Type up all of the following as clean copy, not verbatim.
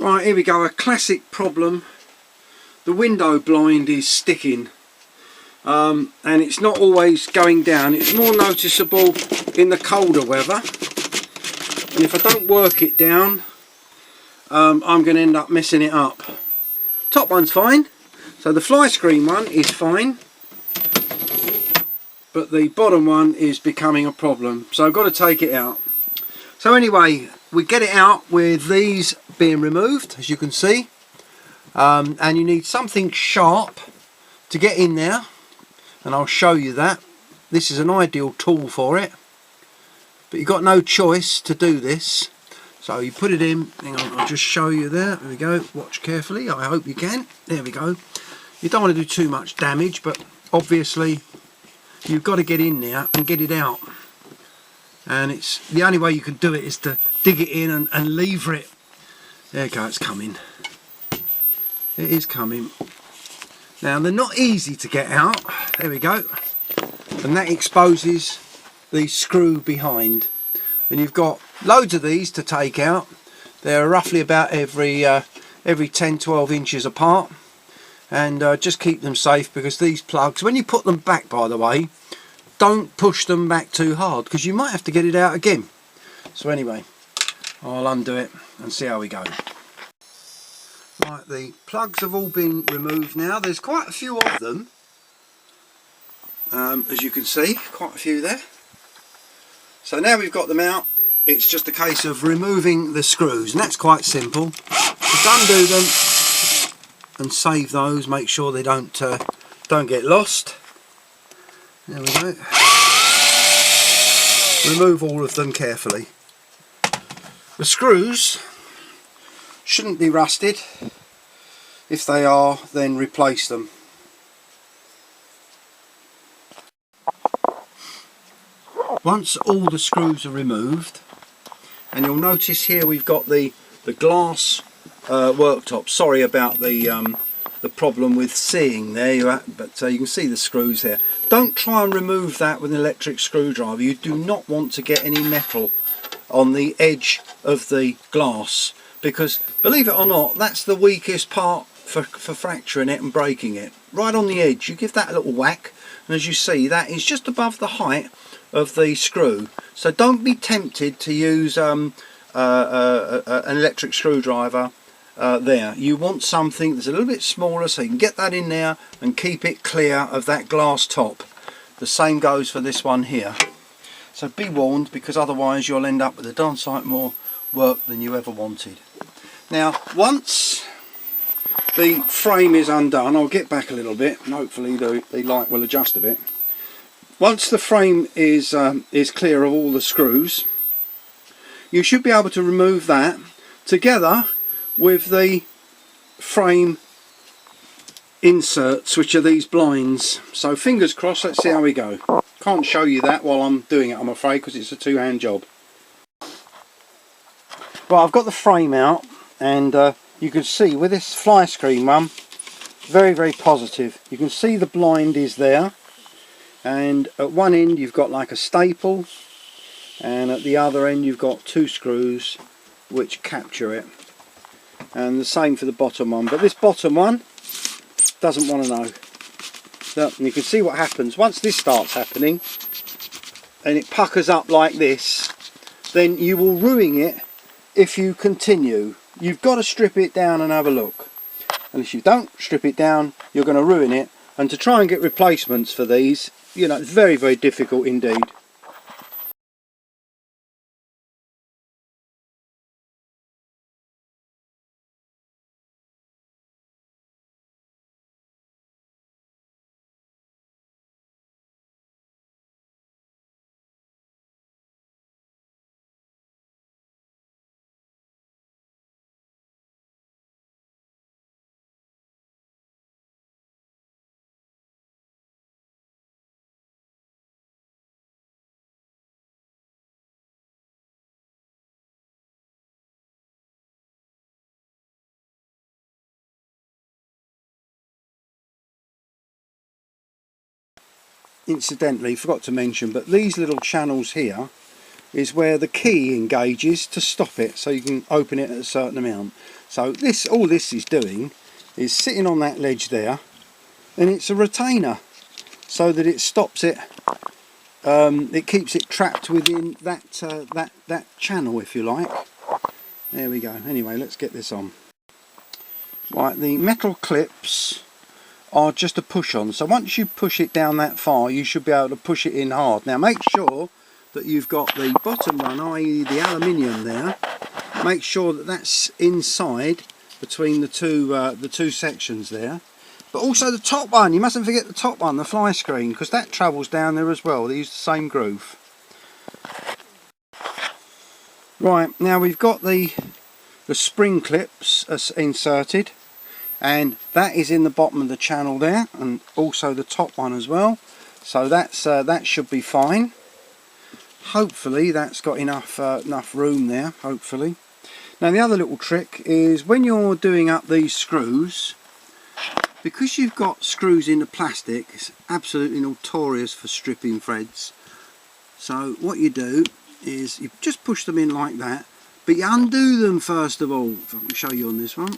Right, here we go, a classic problem. The window blind is sticking, and it's not always going down. It's more noticeable in the colder weather, and if I don't work it down, I'm going to end up messing it up. Top one's fine, so the fly screen one is fine, but the bottom one is becoming a problem, so I've got to take it out. So anyway, we get it out with these being removed, as you can see, and you need something sharp to get in there, and I'll show you that. This is an ideal tool for it, but you've got no choice to do this. So you put it in, hang on, I'll just show you there. There we go, watch carefully, I hope you can. There we go. You don't want to do too much damage, but obviously you've got to get in there and get it out. And it's the only way you can do it is to dig it in and lever it. There you go, it's coming. It is coming. Now they're not easy to get out. There we go. And that exposes the screw behind. And you've got loads of these to take out. They're roughly about every 10-12 inches apart. And just keep them safe, because these plugs, when you put them back, by the way, don't push them back too hard, because you might have to get it out again. So anyway, I'll undo it and see how we go. Right, the plugs have all been removed now. There's quite a few of them, as you can see, quite a few there. So now we've got them out, it's just a case of removing the screws, and that's quite simple. Just undo them and save those, make sure they don't get lost. There we go. Remove all of them carefully. The screws shouldn't be rusted. If they are, then replace them. Once all the screws are removed, and you'll notice here we've got the glass worktop. Sorry about the problem with seeing there, but you can see the screws there. Don't try and remove that with an electric screwdriver. You do not want to get any metal on the edge of the glass, because believe it or not, that's the weakest part for fracturing it and breaking it. Right on the edge, you give that a little whack, and as you see, that is just above the height of the screw. So don't be tempted to use an electric screwdriver there. You want something that's a little bit smaller, so you can get that in there and keep it clear of that glass top. The same goes for this one here. So be warned, because otherwise you'll end up with a darn sight more work than you ever wanted. Now once the frame is undone, I'll get back a little bit and hopefully the light will adjust a bit. Once the frame is clear of all the screws, you should be able to remove that together with the frame inserts, which are these blinds. So fingers crossed, let's see how we go. Can't show you that while I'm doing it, I'm afraid, because it's a two-hand job. Right, I've got the frame out, and you can see with this fly screen one, very, very positive. You can see the blind is there, and at one end you've got like a staple, and at the other end you've got two screws which capture it. And the same for the bottom one, but this bottom one doesn't want to know. So, and you can see what happens once this starts happening and it puckers up like this, then you will ruin it if you continue. You've got to strip it down and have a look, and if you don't strip it down, you're going to ruin it. And to try and get replacements for these, you know, it's very, very difficult indeed. Incidentally, forgot to mention, but these little channels here is where the key engages to stop it, so you can open it at a certain amount. So all this is doing is sitting on that ledge there, and it's a retainer so that it stops it. It keeps it trapped within that channel, if you like. There we go. Anyway, let's get this on. Right, the metal clips are just a push on, so once you push it down that far you should be able to push it in hard. Now make sure that you've got the bottom one, i.e. the aluminium there, make sure that that's inside between the two sections there. But also the top one, you mustn't forget the top one, the fly screen, because that travels down there as well. They use the same groove. Right, now we've got the spring clips inserted, and that is in the bottom of the channel there, and also the top one as well. So that should be fine. Hopefully that's got enough room there, hopefully. Now the other little trick is when you're doing up these screws, because you've got screws in the plastic, it's absolutely notorious for stripping threads. So what you do is you just push them in like that, but you undo them first of all. If I can show you on this one,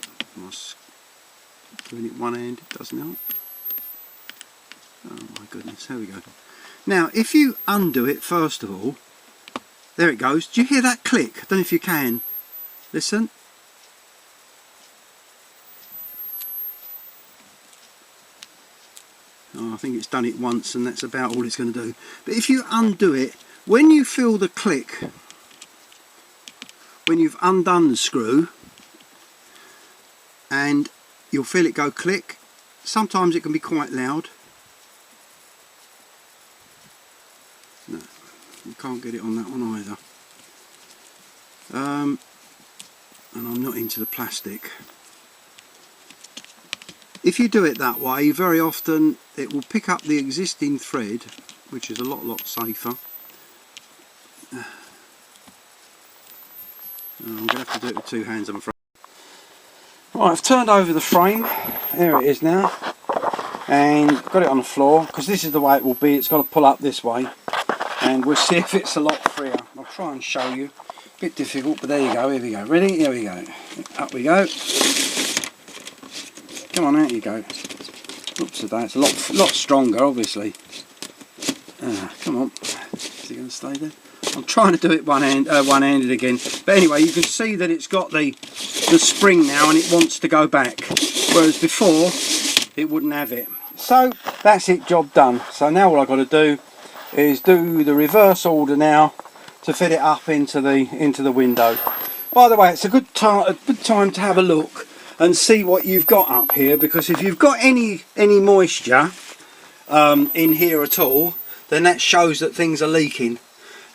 doing it one-handed doesn't help. Oh my goodness, here we go. Now if you undo it first of all, there it goes. Do you hear that click? I don't know if you can. Listen. Oh, I think it's done it once and that's about all it's going to do. But if you undo it, when you feel the click, when you've undone the screw, and you'll feel it go click, sometimes it can be quite loud. No, you can't get it on that one either. And I'm not into the plastic. If you do it that way, very often it will pick up the existing thread, which is a lot safer. I'm going to have to do it with two hands, I'm afraid. Right, I've turned over the frame. There it is now. And got it on the floor, because this is the way it will be. It's got to pull up this way. And we'll see if it's a lot freer. I'll try and show you. A bit difficult, but there you go. Here we go. Ready? Here we go. Up we go. Come on, out you go. Oops, it's a lot stronger, obviously. Come on. Is it going to stay there? I'm trying to do it one-handed again. But anyway, you can see that it's got the spring now and it wants to go back. Whereas before, it wouldn't have it. So, that's it, job done. So now all I've got to do is do the reverse order now to fit it up into the window. By the way, it's a good time to have a look and see what you've got up here, because if you've got any moisture in here at all, then that shows that things are leaking.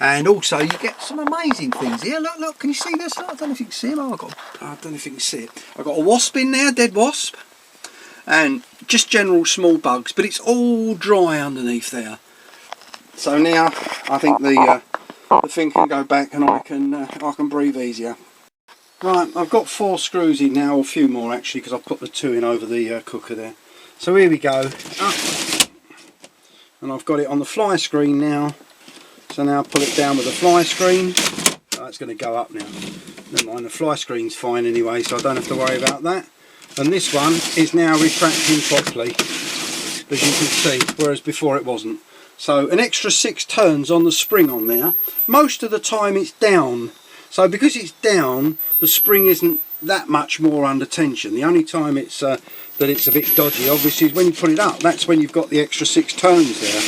And also you get some amazing things here. Look, can you see this? I don't know if you can see it. I don't know if you can see it. I've got a wasp in there, dead wasp, and just general small bugs, but it's all dry underneath there. So now I think the thing can go back and I can breathe easier. Right, I've got 4 screws in now, or a few more actually, because I've put the 2 in over the cooker there. So here we go, up. And I've got it on the fly screen now. So now I'll pull it down with the fly screen. Oh, it's going to go up now. Never mind, the fly screen's fine anyway, so I don't have to worry about that. And this one is now retracting properly, as you can see, whereas before it wasn't. So an extra 6 turns on the spring on there. Most of the time it's down. So because it's down, the spring isn't that much more under tension. The only time it's that it's a bit dodgy, obviously, is when you put it up. That's when you've got the extra 6 turns there.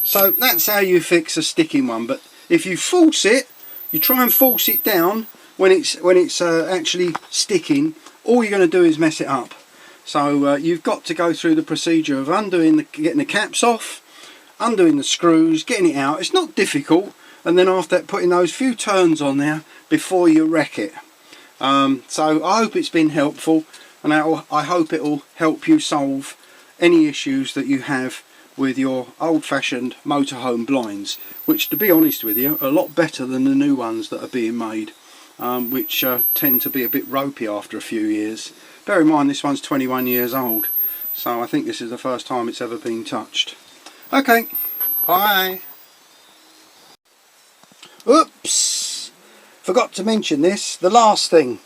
So that's how you fix a sticking one. But if you force it, you try and force it down when it's actually sticking, all you're going to do is mess it up. So you've got to go through the procedure of getting the caps off, undoing the screws, getting it out. It's not difficult. And then after that, putting those few turns on there before you wreck it. So I hope it's been helpful, and I hope it will help you solve any issues that you have with your old-fashioned motorhome blinds, which, to be honest with you, are a lot better than the new ones that are being made, which tend to be a bit ropey after a few years. Bear in mind this one's 21 years old, so I think this is the first time it's ever been touched. Okay, bye. Oops! Forgot to mention this, the last thing.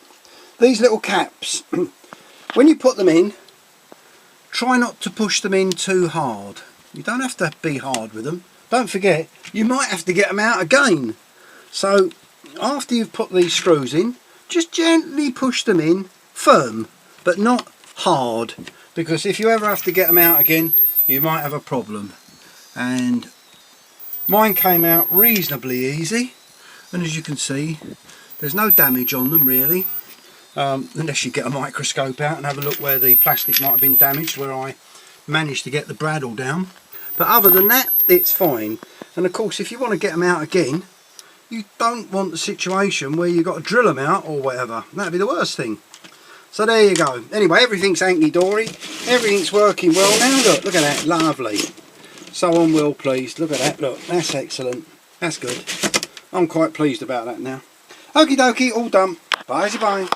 These little caps, when you put them in, try not to push them in too hard. You don't have to be hard with them. Don't forget, you might have to get them out again. So after you've put these screws in, just gently push them in, firm, but not hard, because if you ever have to get them out again, you might have a problem. And mine came out reasonably easy, and as you can see, there's no damage on them really. Unless you get a microscope out and have a look where the plastic might have been damaged, where I managed to get the bradawl down. But other than that, it's fine. And of course, if you want to get them out again, you don't want the situation where you've got to drill them out or whatever. That'd be the worst thing. So there you go. Anyway, everything's hanky-dory. Everything's working well now. Look at that. Lovely. So I'm well pleased. Look at that. Look, that's excellent. That's good. I'm quite pleased about that now. Okie dokie, all done. Bye-bye.